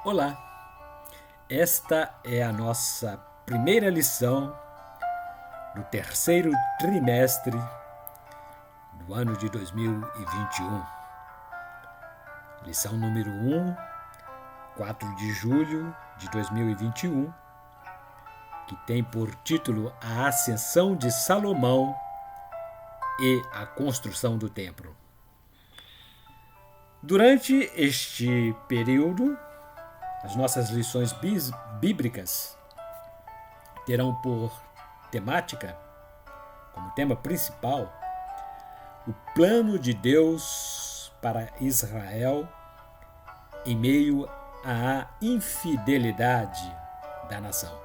Olá, esta é a nossa primeira lição do terceiro trimestre do ano de 2021. Lição número 1, 4 de julho de 2021, que tem por título A Ascensão de Salomão e a Construção do Templo. Durante este período, as nossas lições bíblicas terão por temática, como tema principal, o plano de Deus para Israel em meio à infidelidade da nação.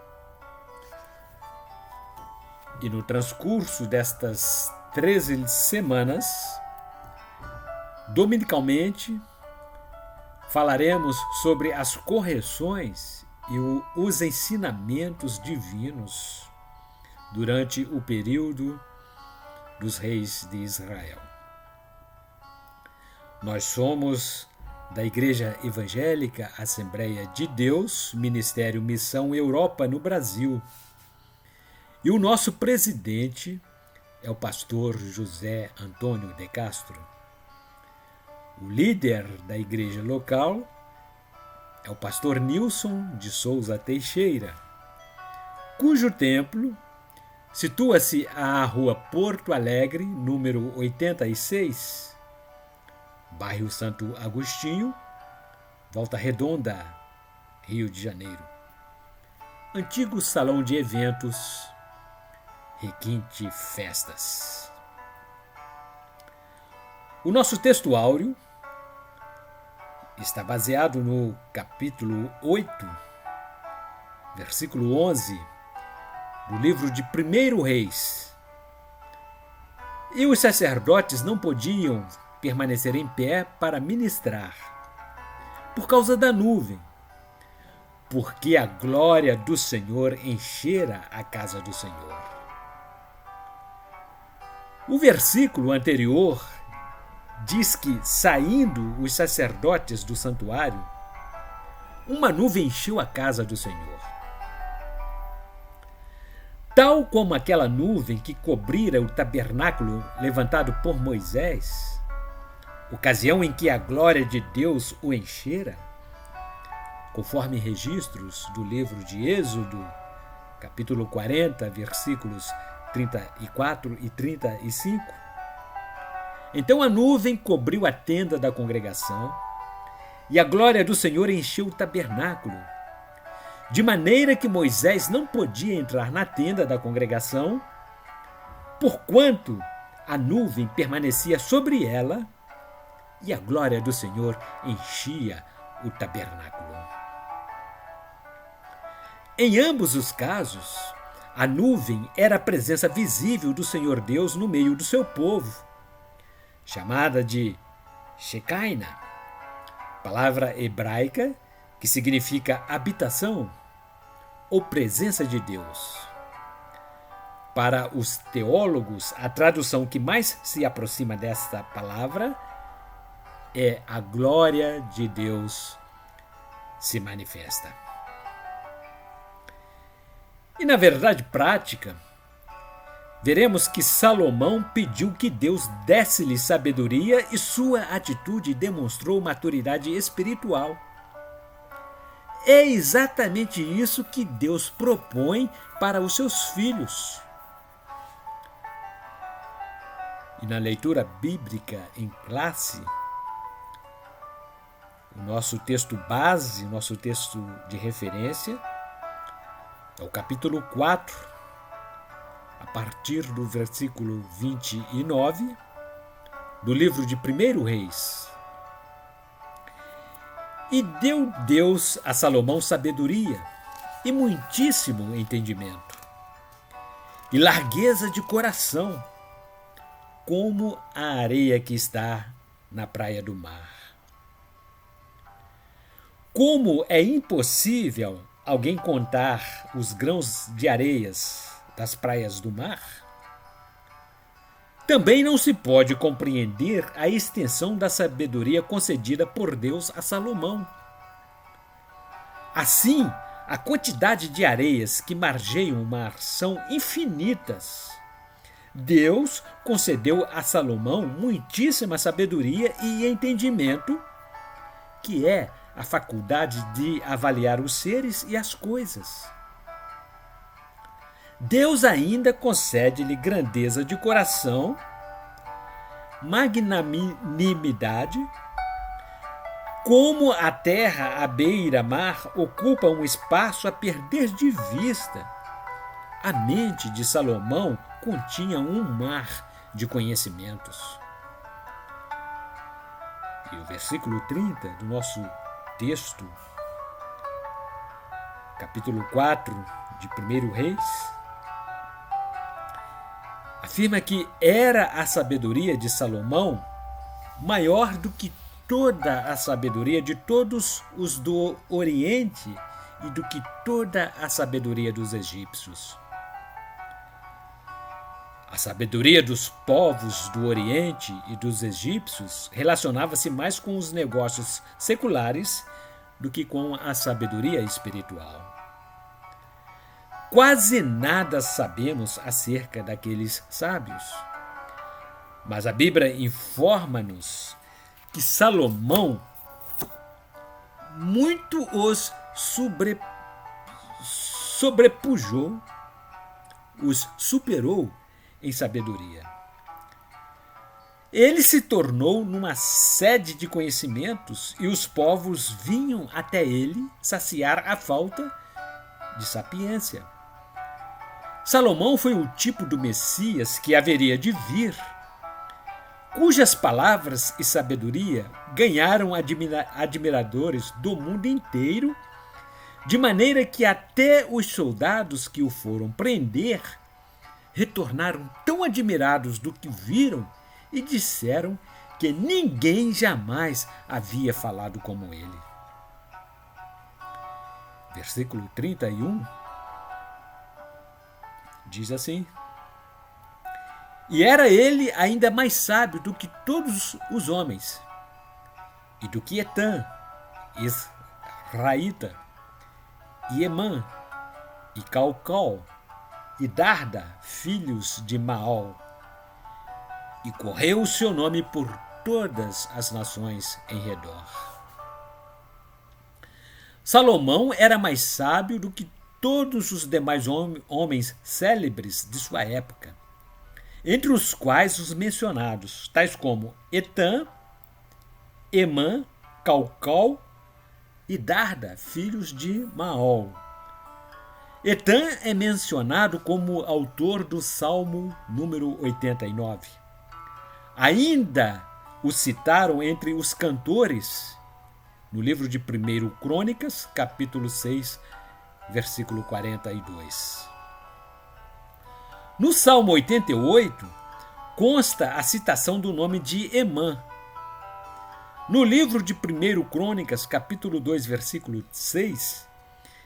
E no transcurso destas 13 semanas, dominicalmente, falaremos sobre as correções e os ensinamentos divinos durante o período dos reis de Israel. Nós somos da Igreja Evangélica Assembleia de Deus, Ministério Missão Europa no Brasil. E o nosso presidente é o pastor José Antônio de Castro. O líder da igreja local é o pastor Nilson de Souza Teixeira, cujo templo situa-se à rua Porto Alegre, número 86, bairro Santo Agostinho, Volta Redonda, Rio de Janeiro. Antigo salão de eventos, requinte festas. O nosso texto áureo está baseado no capítulo 8, versículo 11, do livro de 1 Reis. E os sacerdotes não podiam permanecer em pé para ministrar, por causa da nuvem, porque a glória do Senhor enchera a casa do Senhor. O versículo anterior diz que, saindo os sacerdotes do santuário, uma nuvem encheu a casa do Senhor. Tal como aquela nuvem que cobrira o tabernáculo levantado por Moisés, ocasião em que a glória de Deus o enchera, conforme registros do livro de Êxodo, capítulo 40, versículos 34 e 35, então a nuvem cobriu a tenda da congregação e a glória do Senhor encheu o tabernáculo, de maneira que Moisés não podia entrar na tenda da congregação, porquanto a nuvem permanecia sobre ela e a glória do Senhor enchia o tabernáculo. Em ambos os casos, a nuvem era a presença visível do Senhor Deus no meio do seu povo, chamada de Shekinah, palavra hebraica que significa habitação ou presença de Deus. Para os teólogos, a tradução que mais se aproxima desta palavra é a glória de Deus se manifesta. E na verdade prática, veremos que Salomão pediu que Deus desse-lhe sabedoria e sua atitude demonstrou maturidade espiritual. É exatamente isso que Deus propõe para os seus filhos. E na leitura bíblica em classe, o nosso texto base, o nosso texto de referência, é o capítulo 4, a partir do versículo 29, do livro de 1 Reis. E deu Deus a Salomão sabedoria e muitíssimo entendimento, e largueza de coração, como a areia que está na praia do mar. Como é impossível alguém contar os grãos de areias das praias do mar, também não se pode compreender a extensão da sabedoria concedida por Deus a Salomão. Assim, a quantidade de areias que margeiam o mar são infinitas. Deus concedeu a Salomão muitíssima sabedoria e entendimento, que é a faculdade de avaliar os seres e as coisas. Deus ainda concede-lhe grandeza de coração, magnanimidade, como a terra à beira-mar ocupa um espaço a perder de vista. A mente de Salomão continha um mar de conhecimentos. E o versículo 30 do nosso texto, capítulo 4 de 1 Reis, afirma que era a sabedoria de Salomão maior do que toda a sabedoria de todos os do Oriente e do que toda a sabedoria dos egípcios. A sabedoria dos povos do Oriente e dos egípcios relacionava-se mais com os negócios seculares do que com a sabedoria espiritual. Quase nada sabemos acerca daqueles sábios, mas a Bíblia informa-nos que Salomão muito os sobrepujou, os superou em sabedoria. Ele se tornou numa sede de conhecimentos e os povos vinham até ele saciar a falta de sapiência. Salomão foi o tipo do Messias que haveria de vir, cujas palavras e sabedoria ganharam admiradores do mundo inteiro, de maneira que até os soldados que o foram prender retornaram tão admirados do que viram e disseram que ninguém jamais havia falado como ele. Versículo 31 diz assim: E era ele ainda mais sábio do que todos os homens, e do que Etã, Israíta, e Emã, e Calcal, e Darda, filhos de Maol. E correu o seu nome por todas as nações em redor. Salomão era mais sábio do que todos os demais homens célebres de sua época, entre os quais os mencionados, tais como Etã, Emã, Calcal e Darda, filhos de Maol. Etã é mencionado como autor do Salmo número 89. Ainda o citaram entre os cantores no livro de 1 Crônicas, capítulo 6, versículo 42. No Salmo 88, consta a citação do nome de Emã. No livro de 1 Crônicas, capítulo 2, versículo 6,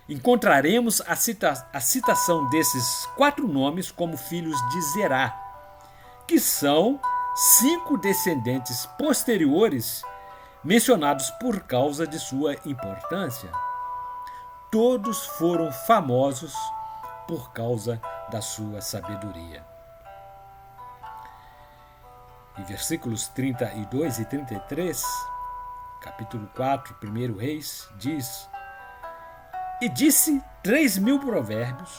encontraremos a citação desses 4 nomes como filhos de Zerá, que são 5 descendentes posteriores mencionados por causa de sua importância. Todos foram famosos por causa da sua sabedoria. E versículos 32 e 33, capítulo 4, 1 Reis, diz: E disse 3.000 provérbios,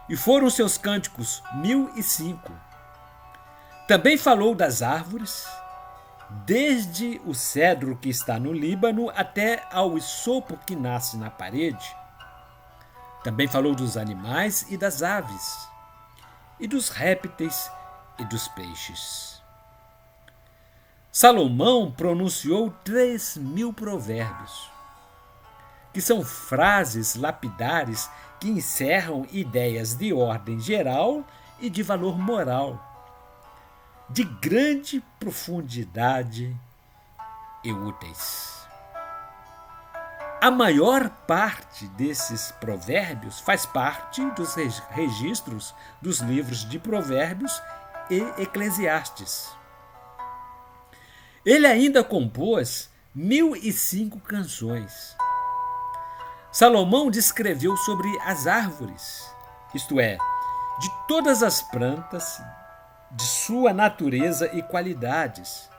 e foram seus cânticos 1.005. Também falou das árvores, desde o cedro que está no Líbano até ao isopo que nasce na parede. Também falou dos animais e das aves, e dos répteis e dos peixes. Salomão pronunciou 3.000 provérbios, que são frases lapidares que encerram ideias de ordem geral e de valor moral, de grande profundidade e úteis. A maior parte desses provérbios faz parte dos registros dos livros de Provérbios e Eclesiastes. Ele ainda compôs 1.005 canções. Salomão descreveu sobre as árvores, isto é, de todas as plantas, de sua natureza e qualidades,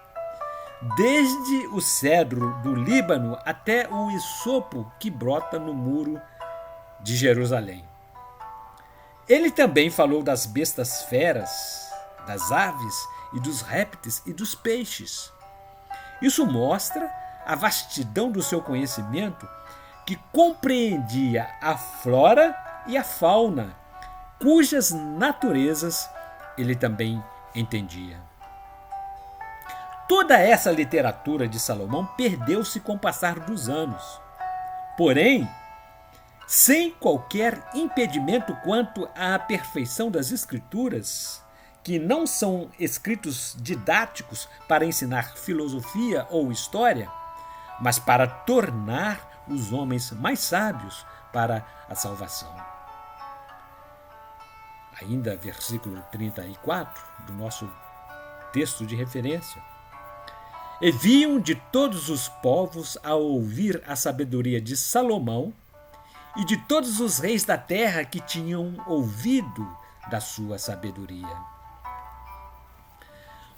desde o cedro do Líbano até o isopo que brota no muro de Jerusalém. Ele também falou das bestas feras, das aves e dos répteis e dos peixes. Isso mostra a vastidão do seu conhecimento, que compreendia a flora e a fauna, cujas naturezas ele também entendia. Toda essa literatura de Salomão perdeu-se com o passar dos anos. Porém, sem qualquer impedimento quanto à perfeição das Escrituras, que não são escritos didáticos para ensinar filosofia ou história, mas para tornar os homens mais sábios para a salvação. Ainda versículo 34 do nosso texto de referência. E vinham de todos os povos a ouvir a sabedoria de Salomão e de todos os reis da terra que tinham ouvido da sua sabedoria.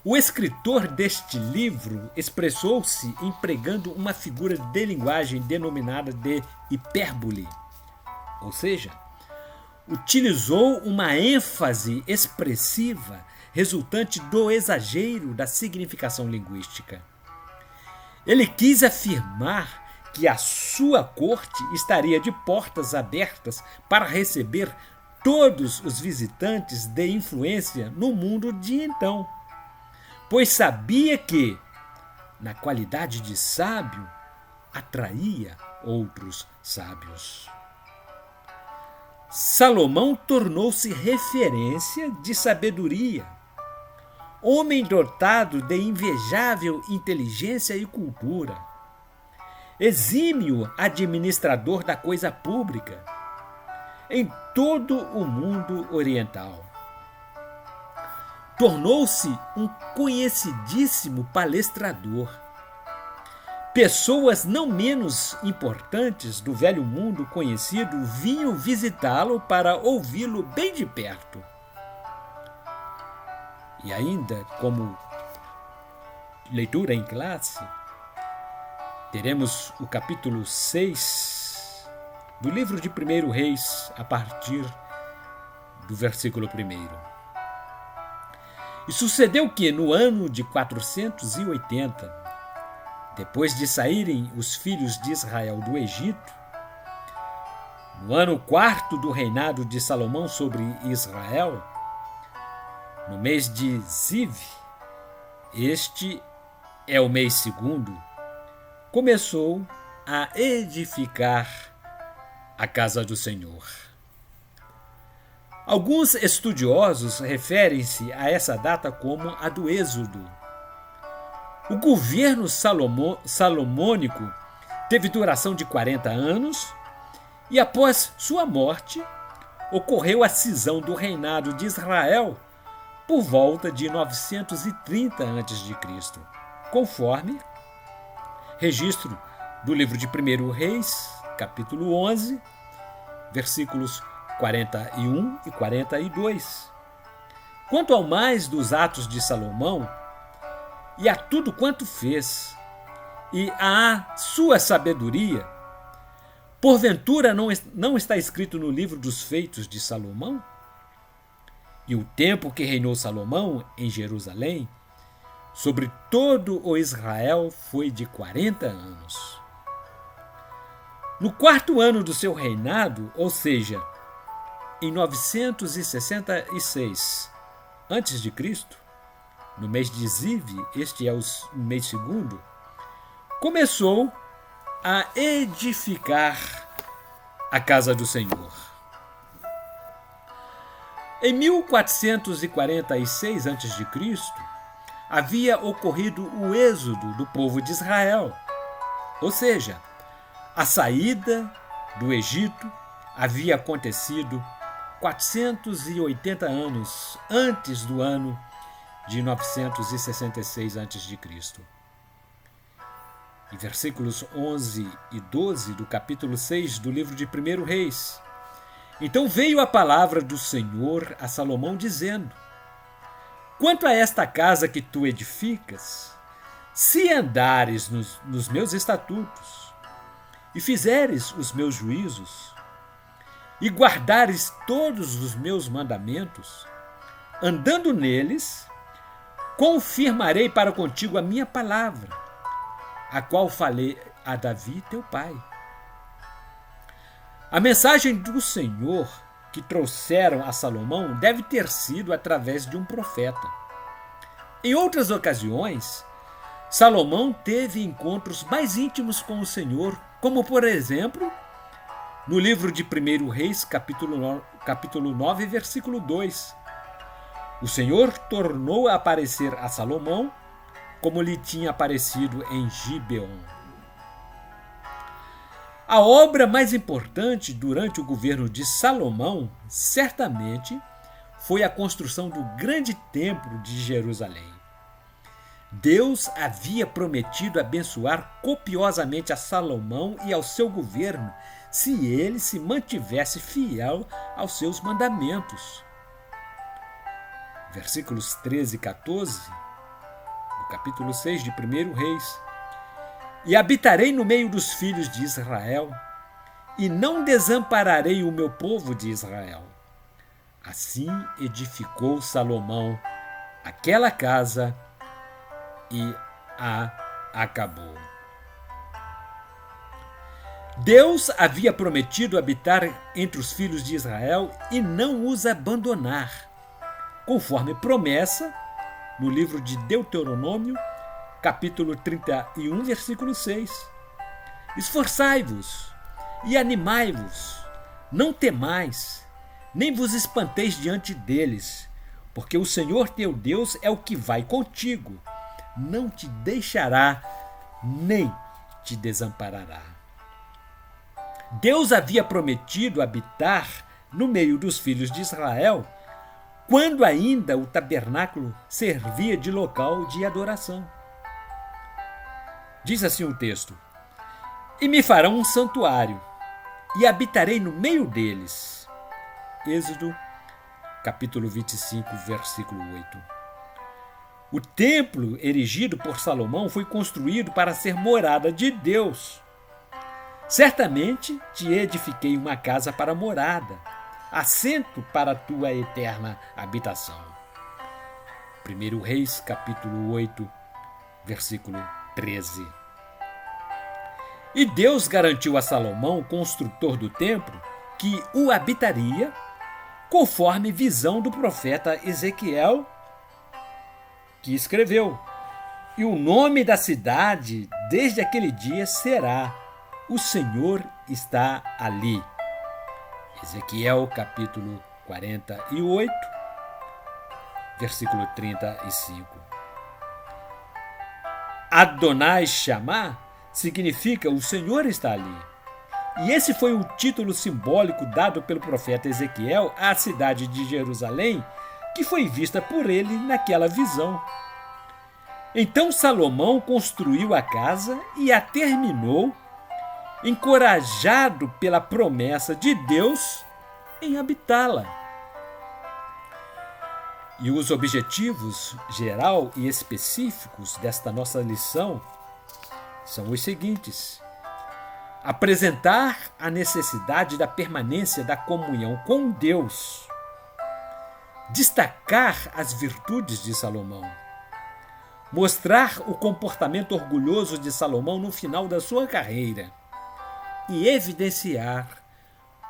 O escritor deste livro expressou-se empregando uma figura de linguagem denominada de hipérbole, ou seja, utilizou uma ênfase expressiva resultante do exagero da significação linguística. Ele quis afirmar que a sua corte estaria de portas abertas para receber todos os visitantes de influência no mundo de então, pois sabia que, na qualidade de sábio, atraía outros sábios. Salomão tornou-se referência de sabedoria, homem dotado de invejável inteligência e cultura, exímio administrador da coisa pública em todo o mundo oriental. Tornou-se um conhecidíssimo palestrador. Pessoas não menos importantes do velho mundo conhecido vinham visitá-lo para ouvi-lo bem de perto. E ainda, como leitura em classe, teremos o capítulo 6 do livro de 1 Reis, a partir do versículo 1. E sucedeu que, no ano de 480, depois de saírem os filhos de Israel do Egito, no ano 4º do reinado de Salomão sobre Israel, no mês de Ziv, este é o mês 2º, começou a edificar a casa do Senhor. Alguns estudiosos referem-se a essa data como a do Êxodo. O governo salomônico teve duração de 40 anos e, após sua morte, ocorreu a cisão do reinado de Israel por volta de 930 a.C., conforme registro do livro de 1 Reis, capítulo 11, versículos 41 e 42. Quanto ao mais dos atos de Salomão, e a tudo quanto fez, e à sua sabedoria, porventura não está escrito no livro dos feitos de Salomão? E o tempo que reinou Salomão em Jerusalém, sobre todo o Israel, foi de 40 anos. No 4º ano do seu reinado, ou seja, em 966 a.C., no mês de Ziv, este é o mês 2º, começou a edificar a casa do Senhor. Em 1446 a.C., havia ocorrido o êxodo do povo de Israel, ou seja, a saída do Egito havia acontecido 480 anos antes do ano de 966 a.C. e versículos 11 e 12 do capítulo 6 do livro de 1 Reis. Então veio a palavra do Senhor a Salomão dizendo: quanto a esta casa que tu edificas, se andares nos meus estatutos e fizeres os meus juízos e guardares todos os meus mandamentos, andando neles, confirmarei para contigo a minha palavra, a qual falei a Davi teu pai. A mensagem do Senhor que trouxeram a Salomão deve ter sido através de um profeta. Em outras ocasiões, Salomão teve encontros mais íntimos com o Senhor, como por exemplo, no livro de 1 Reis, capítulo 9, versículo 2. O Senhor tornou a aparecer a Salomão como lhe tinha aparecido em Gibeon. A obra mais importante durante o governo de Salomão, certamente, foi a construção do grande templo de Jerusalém. Deus havia prometido abençoar copiosamente a Salomão e ao seu governo se ele se mantivesse fiel aos seus mandamentos. Versículos 13 e 14, do capítulo 6 de 1 Reis. E habitarei no meio dos filhos de Israel, e não desampararei o meu povo de Israel. Assim edificou Salomão aquela casa e a acabou. Deus havia prometido habitar entre os filhos de Israel e não os abandonar, conforme promessa no livro de Deuteronômio, capítulo 31, versículo 6. Esforçai-vos e animai-vos, não temais, nem vos espanteis diante deles, porque o Senhor teu Deus é o que vai contigo, não te deixará, nem te desamparará. Deus havia prometido habitar no meio dos filhos de Israel, quando ainda o tabernáculo servia de local de adoração. Diz assim o texto: e me farão um santuário, e habitarei no meio deles. Êxodo, capítulo 25, versículo 8. O templo erigido por Salomão foi construído para ser morada de Deus. Certamente te edifiquei uma casa para morada, assento para a tua eterna habitação. 1 Reis, capítulo 8, versículo 13. E Deus garantiu a Salomão, construtor do templo, que o habitaria, conforme visão do profeta Ezequiel, que escreveu: e o nome da cidade desde aquele dia será: o Senhor está ali. Ezequiel, capítulo 48, versículo 35. Adonai Shammah significa o Senhor está ali. E esse foi o título simbólico dado pelo profeta Ezequiel à cidade de Jerusalém, que foi vista por ele naquela visão. Então Salomão construiu a casa e a terminou, encorajado pela promessa de Deus em habitá-la. E os objetivos geral e específicos desta nossa lição são os seguintes: apresentar a necessidade da permanência da comunhão com Deus, destacar as virtudes de Salomão, mostrar o comportamento orgulhoso de Salomão no final da sua carreira e evidenciar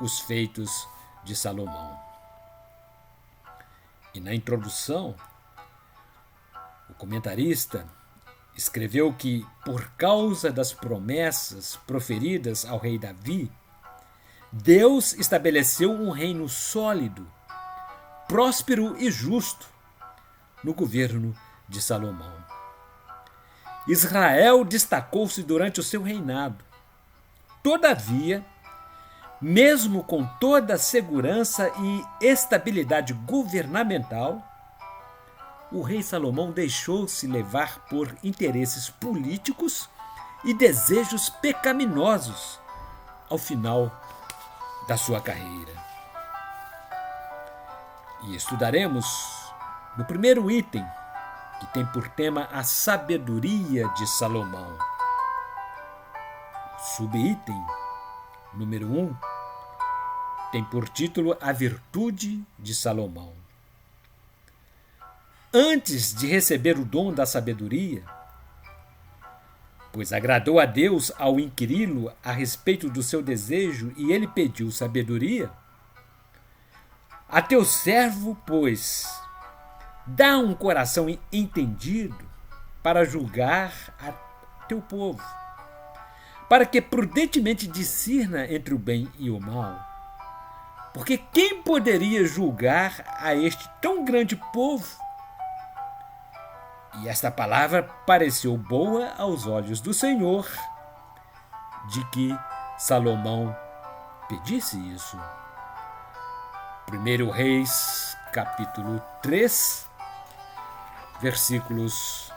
os feitos de Salomão. E na introdução, o comentarista escreveu que, por causa das promessas proferidas ao rei Davi, Deus estabeleceu um reino sólido, próspero e justo no governo de Salomão. Israel destacou-se durante o seu reinado. Todavia, mesmo com toda a segurança e estabilidade governamental, o rei Salomão deixou-se levar por interesses políticos e desejos pecaminosos ao final da sua carreira. E estudaremos no primeiro item, que tem por tema a sabedoria de Salomão. Subitem número 1 tem por título a virtude de Salomão. Antes de receber o dom da sabedoria, pois agradou a Deus ao inquiri-lo a respeito do seu desejo e ele pediu sabedoria, a teu servo, pois, dá um coração entendido para julgar a teu povo, para que prudentemente discirna entre o bem e o mal. Porque quem poderia julgar a este tão grande povo? E esta palavra pareceu boa aos olhos do Senhor, de que Salomão pedisse isso. 1 Reis, capítulo 3, versículos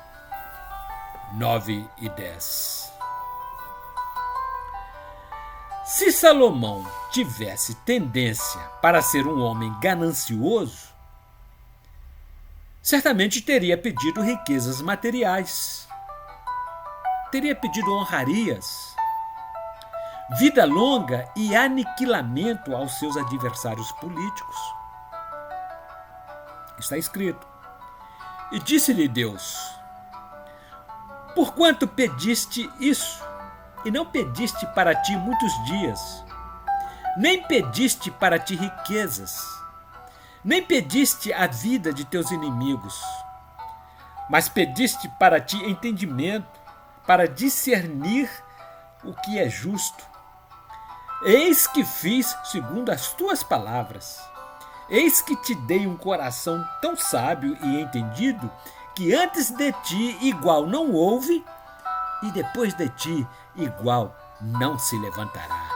9 e 10. Se Salomão tivesse tendência para ser um homem ganancioso, certamente teria pedido riquezas materiais, teria pedido honrarias, vida longa e aniquilamento aos seus adversários políticos. Está escrito: e disse-lhe Deus: porquanto pediste isso, e não pediste para ti muitos dias, nem pediste para ti riquezas, nem pediste a vida de teus inimigos, mas pediste para ti entendimento, para discernir o que é justo. Eis que fiz segundo as tuas palavras. Eis que te dei um coração tão sábio e entendido, que antes de ti igual não houve, e depois de ti igual não se levantará.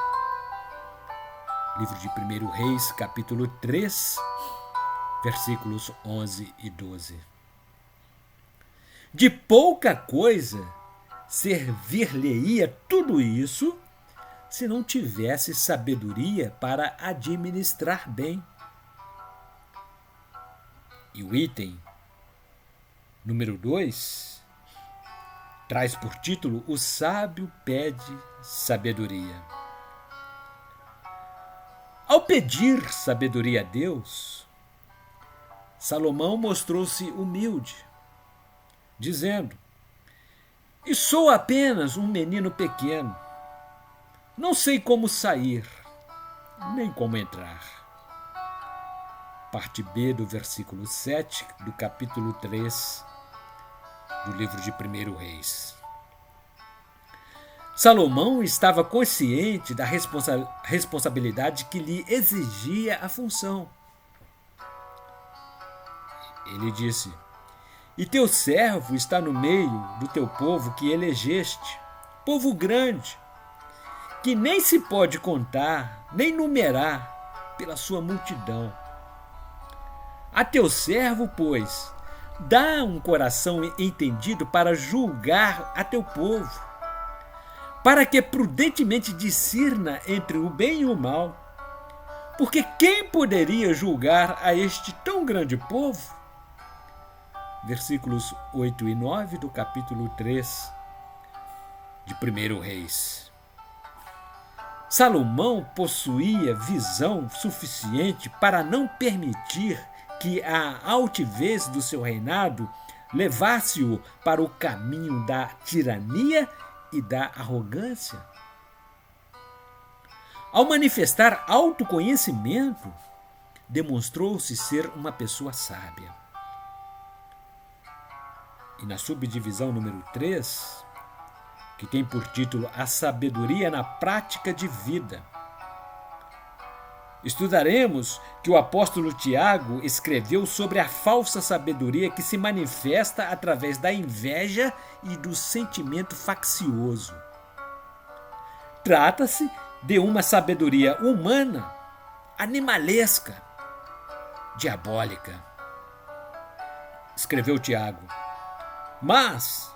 Livro de 1 Reis, capítulo 3, versículos 11 e 12. De pouca coisa servir-lhe-ia tudo isso, se não tivesse sabedoria para administrar bem. E o item número 2 traz por título: o sábio pede sabedoria. Ao pedir sabedoria a Deus, Salomão mostrou-se humilde, dizendo: e sou apenas um menino pequeno, não sei como sair, nem como entrar. Parte B do versículo 7 do capítulo 3 do livro de 1 Reis. Salomão estava consciente da responsabilidade que lhe exigia a função. Ele disse: e teu servo está no meio do teu povo que elegeste, povo grande, que nem se pode contar, nem numerar pela sua multidão. A teu servo, pois, dá um coração entendido para julgar a teu povo, para que prudentemente discirna entre o bem e o mal. Porque quem poderia julgar a este tão grande povo? Versículos 8 e 9 do capítulo 3 de 1 Reis. Salomão possuía visão suficiente para não permitir que a altivez do seu reinado levasse-o para o caminho da tirania e da arrogância. Ao manifestar autoconhecimento, demonstrou-se ser uma pessoa sábia. E na subdivisão número 3, que tem por título A Sabedoria na Prática de Vida, estudaremos que o apóstolo Tiago escreveu sobre a falsa sabedoria que se manifesta através da inveja e do sentimento faccioso. Trata-se de uma sabedoria humana, animalesca, diabólica. Escreveu Tiago: mas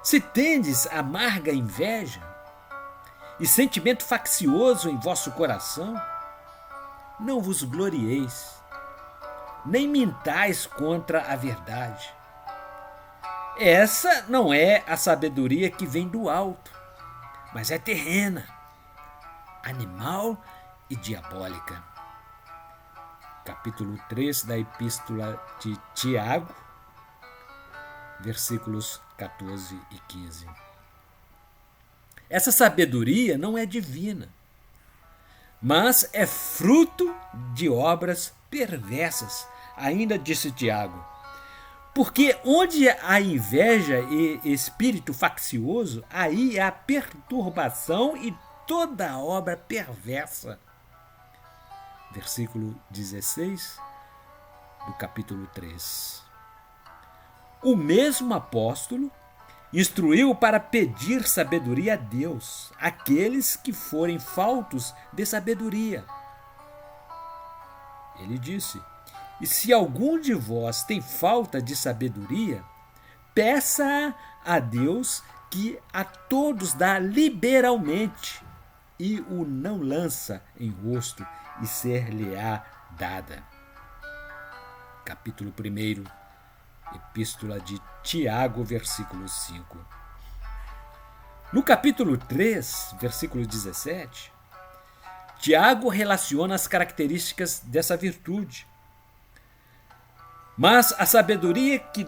Se tendes amarga inveja e sentimento faccioso em vosso coração, não vos glorieis, nem mintais contra a verdade. Essa não é a sabedoria que vem do alto, mas é terrena, animal e diabólica. Capítulo 3 da Epístola de Tiago, versículos 14 e 15. Essa sabedoria não é divina, mas é fruto de obras perversas, ainda disse Tiago. Porque onde há inveja e espírito faccioso, aí há perturbação e toda obra perversa. Versículo 16 do capítulo 3. O mesmo apóstolo instruiu para pedir sabedoria a Deus, aqueles que forem faltos de sabedoria. Ele disse: e se algum de vós tem falta de sabedoria, peça a Deus, que a todos dá liberalmente, e o não lança em rosto, e ser-lhe-á dada. Capítulo 1, Epístola de Tiago, versículo 5. No capítulo 3, versículo 17, Tiago relaciona as características dessa virtude. Mas a sabedoria que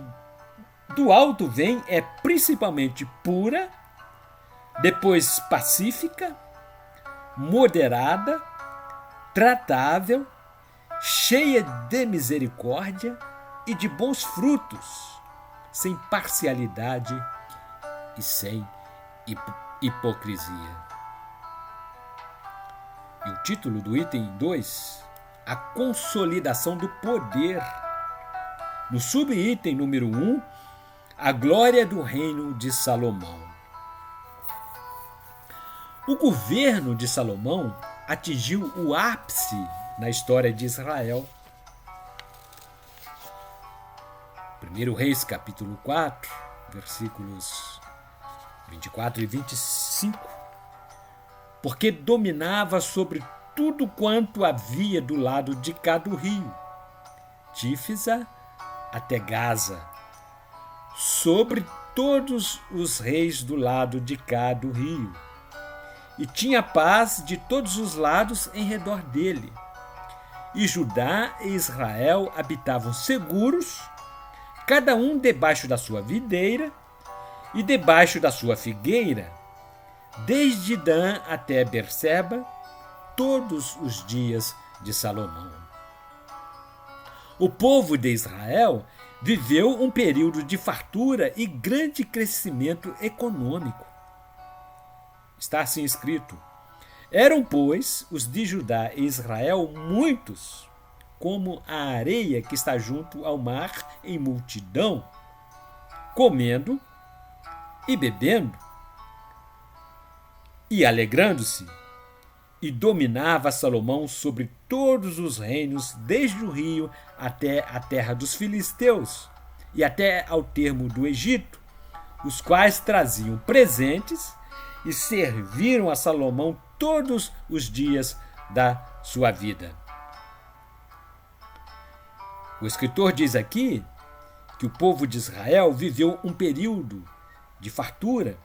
do alto vem é principalmente pura, depois pacífica, moderada, tratável, cheia de misericórdia e de bons frutos, sem parcialidade e sem hipocrisia. E o título do item 2, a consolidação do poder. No subitem número 1, a glória do reino de Salomão. O governo de Salomão atingiu o ápice na história de Israel. 1 Reis, capítulo 4, versículos 24 e 25. Porque dominava sobre tudo quanto havia do lado de cá do rio, Tífisa até Gaza, sobre todos os reis do lado de cá do rio, e tinha paz de todos os lados em redor dele. E Judá e Israel habitavam seguros, cada um debaixo da sua videira e debaixo da sua figueira, desde Dan até Berseba, todos os dias de Salomão. O povo de Israel viveu um período de fartura e grande crescimento econômico. Está assim escrito: eram, pois, os de Judá e Israel muitos, como a areia que está junto ao mar em multidão, comendo e bebendo e alegrando-se. E dominava Salomão sobre todos os reinos, desde o rio até a terra dos filisteus, e até ao termo do Egito, os quais traziam presentes e serviram a Salomão todos os dias da sua vida. O escritor diz aqui que o povo de Israel viveu um período de fartura,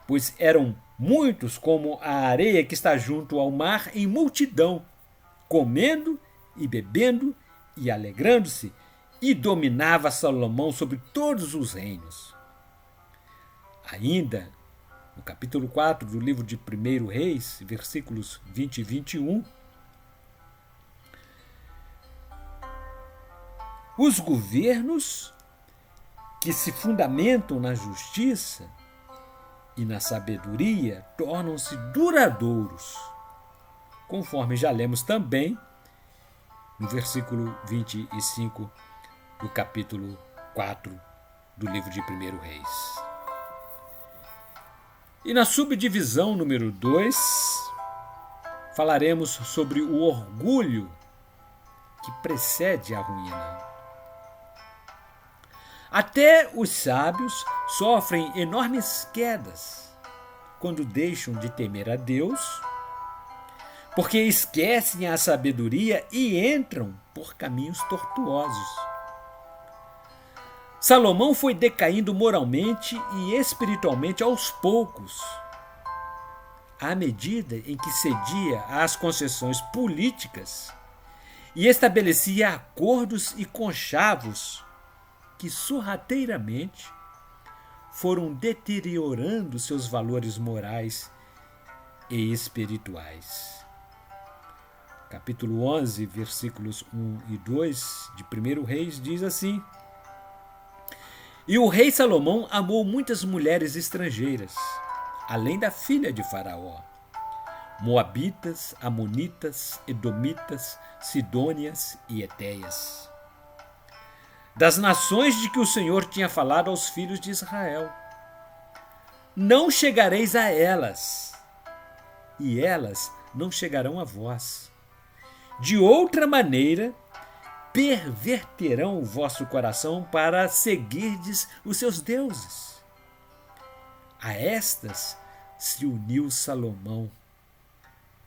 pois eram muitos como a areia que está junto ao mar em multidão, comendo e bebendo e alegrando-se, e dominava Salomão sobre todos os reinos. Ainda, no capítulo 4 do livro de 1 Reis, versículos 20 e 21, os governos que se fundamentam na justiça e na sabedoria tornam-se duradouros, conforme já lemos também no versículo 25 do capítulo 4 do livro de 1 Reis. E na subdivisão número 2, falaremos sobre o orgulho que precede a ruína. Até os sábios sofrem enormes quedas quando deixam de temer a Deus, porque esquecem a sabedoria e entram por caminhos tortuosos. Salomão foi decaindo moralmente e espiritualmente aos poucos, à medida em que cedia às concessões políticas e estabelecia acordos e conchavos que sorrateiramente foram deteriorando seus valores morais e espirituais. Capítulo 11, versículos 1 e 2 de 1 Reis diz assim: E o rei Salomão amou muitas mulheres estrangeiras, além da filha de Faraó, moabitas, amonitas, edomitas, sidônias e etéias, das nações de que o Senhor tinha falado aos filhos de Israel. Não chegareis a elas, e elas não chegarão a vós. De outra maneira, perverterão o vosso coração para seguirdes os seus deuses. A estas se uniu Salomão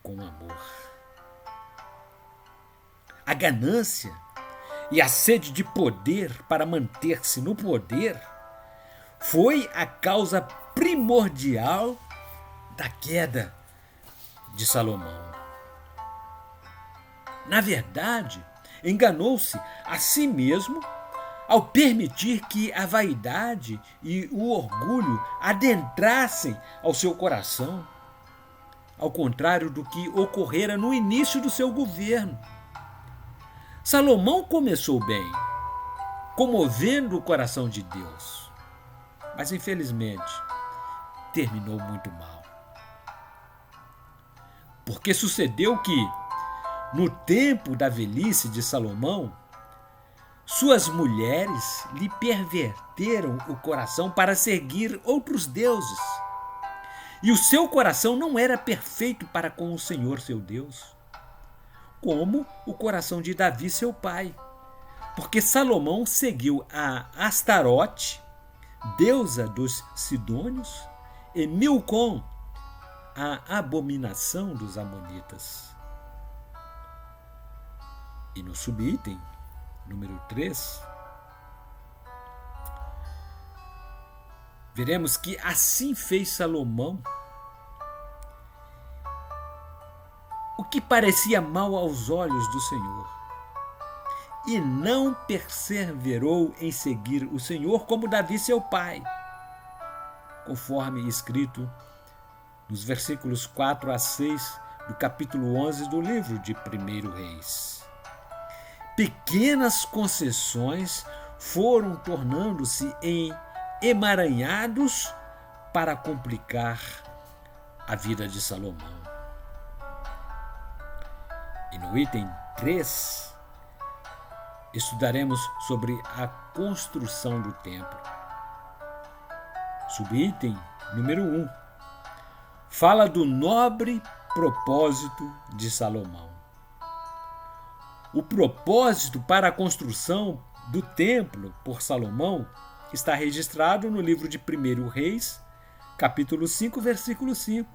com amor. A ganância e a sede de poder para manter-se no poder foi a causa primordial da queda de Salomão. Na verdade, enganou-se a si mesmo ao permitir que a vaidade e o orgulho adentrassem ao seu coração, ao contrário do que ocorrera no início do seu governo. Salomão começou bem, comovendo o coração de Deus, mas infelizmente terminou muito mal. Porque sucedeu que, no tempo da velhice de Salomão, suas mulheres lhe perverteram o coração para seguir outros deuses. E o seu coração não era perfeito para com o Senhor seu Deus, como o coração de Davi seu pai, porque Salomão seguiu a Astarote, deusa dos sidônios, e Milcom, a abominação dos amonitas. E no subitem, número 3, veremos que assim fez Salomão o que parecia mal aos olhos do Senhor, e não perseverou em seguir o Senhor como Davi seu pai, conforme escrito nos versículos 4 a 6 do capítulo 11 do livro de 1 Reis. Pequenas concessões foram tornando-se em emaranhados para complicar a vida de Salomão. E no item 3, estudaremos sobre a construção do templo. Subitem número 1 fala do nobre propósito de Salomão. O propósito para a construção do templo por Salomão está registrado no livro de 1 Reis, capítulo 5, versículo 5.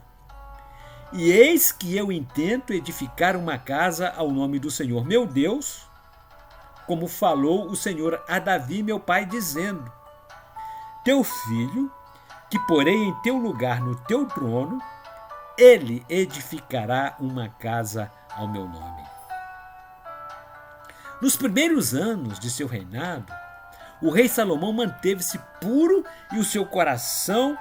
E eis que eu intento edificar uma casa ao nome do Senhor meu Deus, como falou o Senhor a Davi meu pai, dizendo: Teu filho, que porei em teu lugar no teu trono, ele edificará uma casa ao meu nome. Nos primeiros anos de seu reinado, o rei Salomão manteve-se puro e o seu coração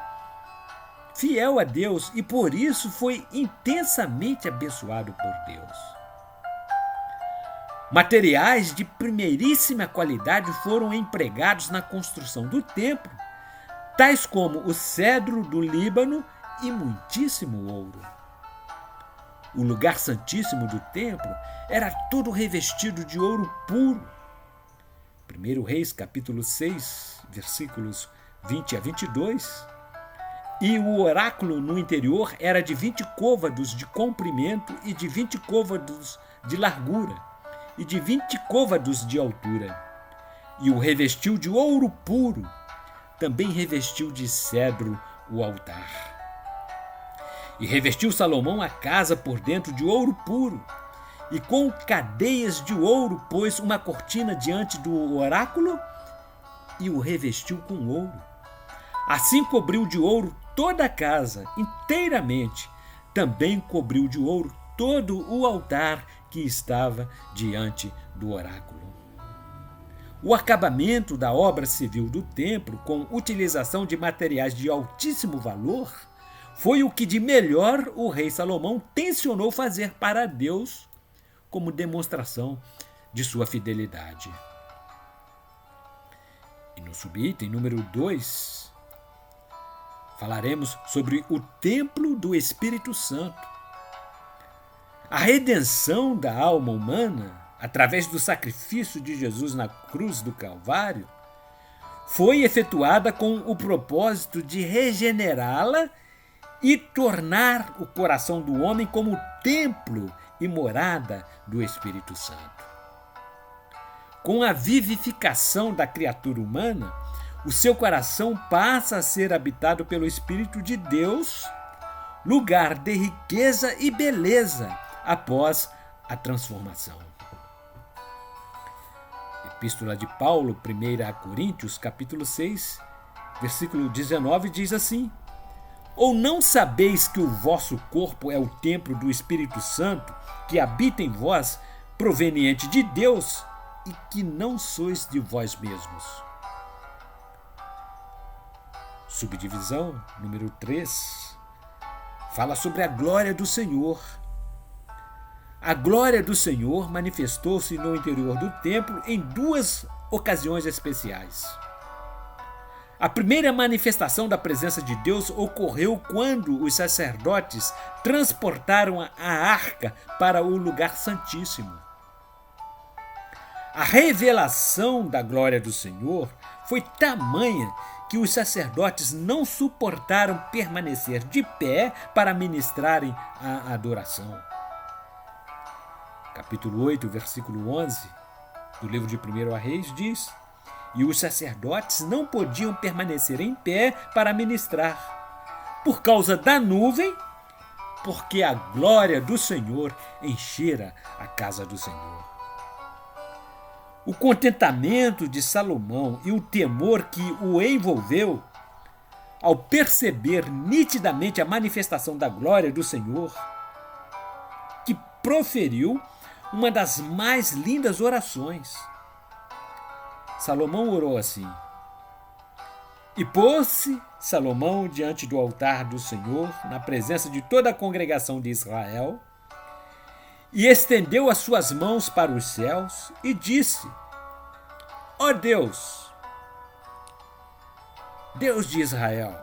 fiel a Deus, e por isso foi intensamente abençoado por Deus. Materiais de primeiríssima qualidade foram empregados na construção do templo, tais como o cedro do Líbano e muitíssimo ouro. O lugar santíssimo do templo era todo revestido de ouro puro. 1 Reis, capítulo 6, versículos 20 a 22. E o oráculo no interior era de 20 côvados de comprimento e de 20 côvados de largura e de 20 côvados de altura. e o revestiu de ouro puro. Também revestiu de cedro o altar. E revestiu Salomão a casa por dentro de ouro puro, e com cadeias de ouro pôs uma cortina diante do oráculo e o revestiu com ouro. Assim cobriu de ouro toda a casa, inteiramente. Também cobriu de ouro todo o altar que estava diante do oráculo. O acabamento da obra civil do templo, com utilização de materiais de altíssimo valor, foi o que de melhor o rei Salomão tencionou fazer para Deus como demonstração de sua fidelidade. E no subitem número 2, falaremos sobre o templo do Espírito Santo. A redenção da alma humana, através do sacrifício de Jesus na cruz do Calvário, foi efetuada com o propósito de regenerá-la e tornar o coração do homem como templo e morada do Espírito Santo. Com a vivificação da criatura humana, o seu coração passa a ser habitado pelo Espírito de Deus, lugar de riqueza e beleza após a transformação. Epístola de Paulo, 1 Coríntios, capítulo 6, versículo 19, diz assim: Ou não sabeis que o vosso corpo é o templo do Espírito Santo, que habita em vós, proveniente de Deus, e que não sois de vós mesmos? Subdivisão número 3 fala sobre a glória do Senhor. A glória do Senhor manifestou-se no interior do templo em 2 ocasiões especiais. A primeira manifestação da presença de Deus ocorreu quando os sacerdotes transportaram a arca para o lugar santíssimo. A revelação da glória do Senhor foi tamanha que os sacerdotes não suportaram permanecer de pé para ministrarem a adoração. Capítulo 8, versículo 11 do livro de 1 Reis diz: E os sacerdotes não podiam permanecer em pé para ministrar, por causa da nuvem, porque a glória do Senhor enchera a casa do Senhor. O contentamento de Salomão e o temor que o envolveu, ao perceber nitidamente a manifestação da glória do Senhor, que proferiu uma das mais lindas orações. Salomão orou assim: E pôs-se Salomão diante do altar do Senhor, na presença de toda a congregação de Israel, e estendeu as suas mãos para os céus e disse: Ó Deus, Deus de Israel,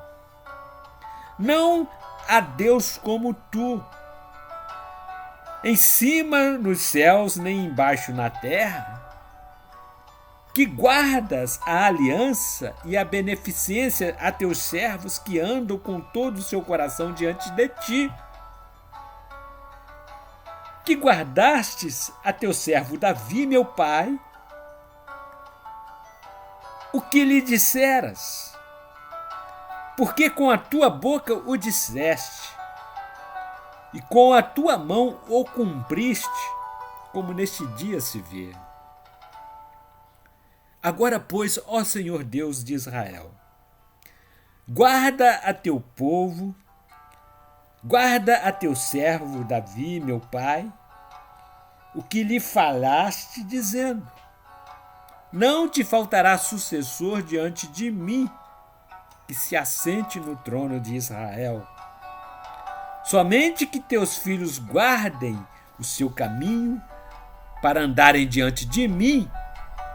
não há Deus como tu, em cima nos céus nem embaixo na terra, que guardas a aliança e a beneficência a teus servos que andam com todo o seu coração diante de ti, que guardastes a teu servo Davi, meu pai, o que lhe disseras, porque com a tua boca o disseste, e com a tua mão o cumpriste, como neste dia se vê. Agora, pois, ó Senhor Deus de Israel, guarda a teu povo, guarda a teu servo Davi, meu pai, o que lhe falaste, dizendo: Não te faltará sucessor diante de mim, que se assente no trono de Israel. Somente que teus filhos guardem o seu caminho para andarem diante de mim,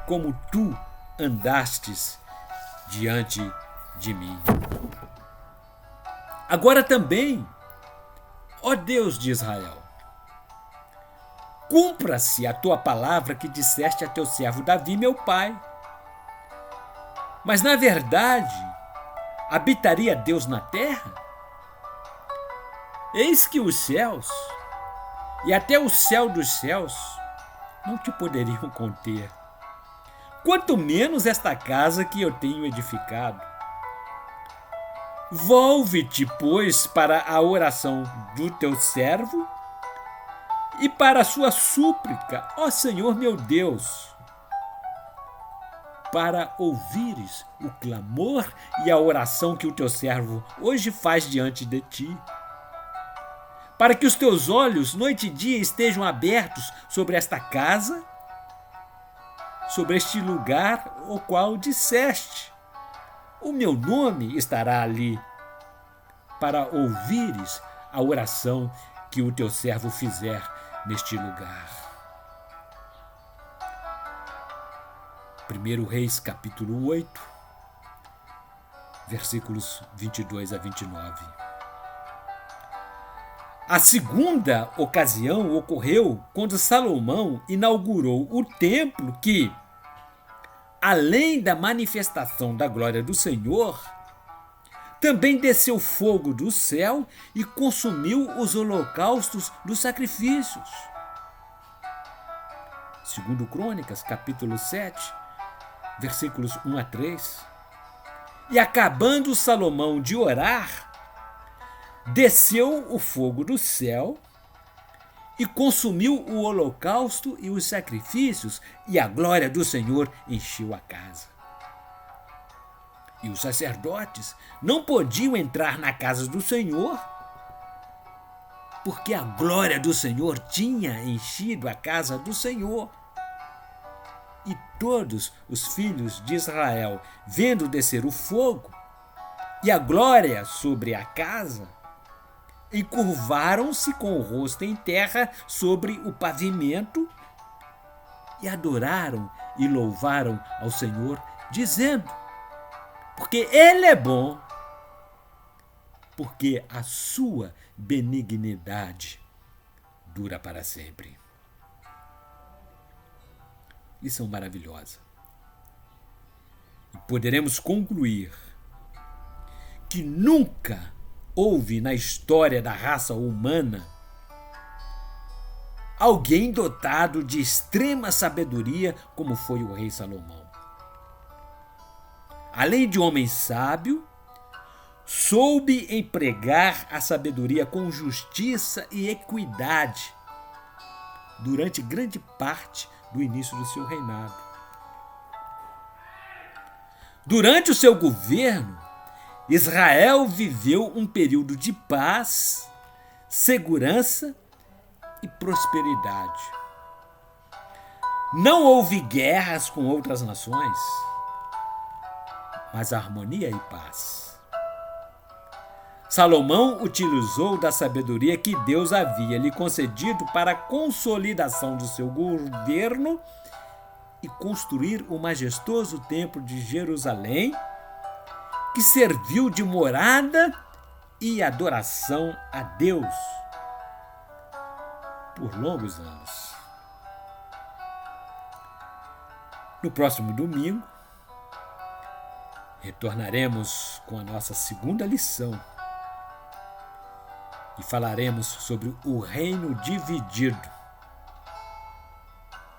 como tu andastes diante de mim. Agora também, ó Deus de Israel, cumpra-se a tua palavra que disseste a teu servo Davi, meu pai. Mas, na verdade, habitaria Deus na terra? Eis que os céus, e até o céu dos céus, não te poderiam conter, quanto menos esta casa que eu tenho edificado. Volve-te, pois, para a oração do teu servo e para a sua súplica, ó Senhor meu Deus, para ouvires o clamor e a oração que o teu servo hoje faz diante de ti, para que os teus olhos noite e dia estejam abertos sobre esta casa, sobre este lugar o qual disseste: o meu nome estará ali, para ouvires a oração que o teu servo fizer neste lugar. 1 Reis, capítulo 8, versículos 22 a 29. A segunda ocasião ocorreu quando Salomão inaugurou o templo que, além da manifestação da glória do Senhor, também desceu fogo do céu e consumiu os holocaustos dos sacrifícios. 2 Crônicas, capítulo 7, versículos 1 a 3. E acabando Salomão de orar, desceu o fogo do céu e consumiu o holocausto e os sacrifícios, e a glória do Senhor encheu a casa. E os sacerdotes não podiam entrar na casa do Senhor, porque a glória do Senhor tinha enchido a casa do Senhor. E todos os filhos de Israel, vendo descer o fogo e a glória sobre a casa, encurvaram-se com o rosto em terra sobre o pavimento e adoraram e louvaram ao Senhor, dizendo: porque Ele é bom, porque a sua benignidade dura para sempre. Lição maravilhosa. E poderemos concluir que nunca houve na história da raça humana alguém dotado de extrema sabedoria como foi o rei Salomão. Além de homem sábio, soube empregar a sabedoria com justiça e equidade durante grande parte do início do seu reinado. Durante o seu governo, Israel viveu um período de paz, segurança e prosperidade. Não houve guerras com outras nações, mas harmonia e paz. Salomão utilizou da sabedoria que Deus havia lhe concedido para a consolidação do seu governo e construir o majestoso templo de Jerusalém, que serviu de morada e adoração a Deus por longos anos. No próximo domingo, retornaremos com a nossa segunda lição e falaremos sobre o reino dividido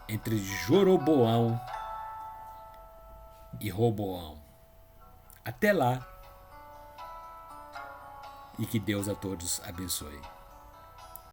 entre Jeroboão e Roboão. Até lá, e que Deus a todos abençoe.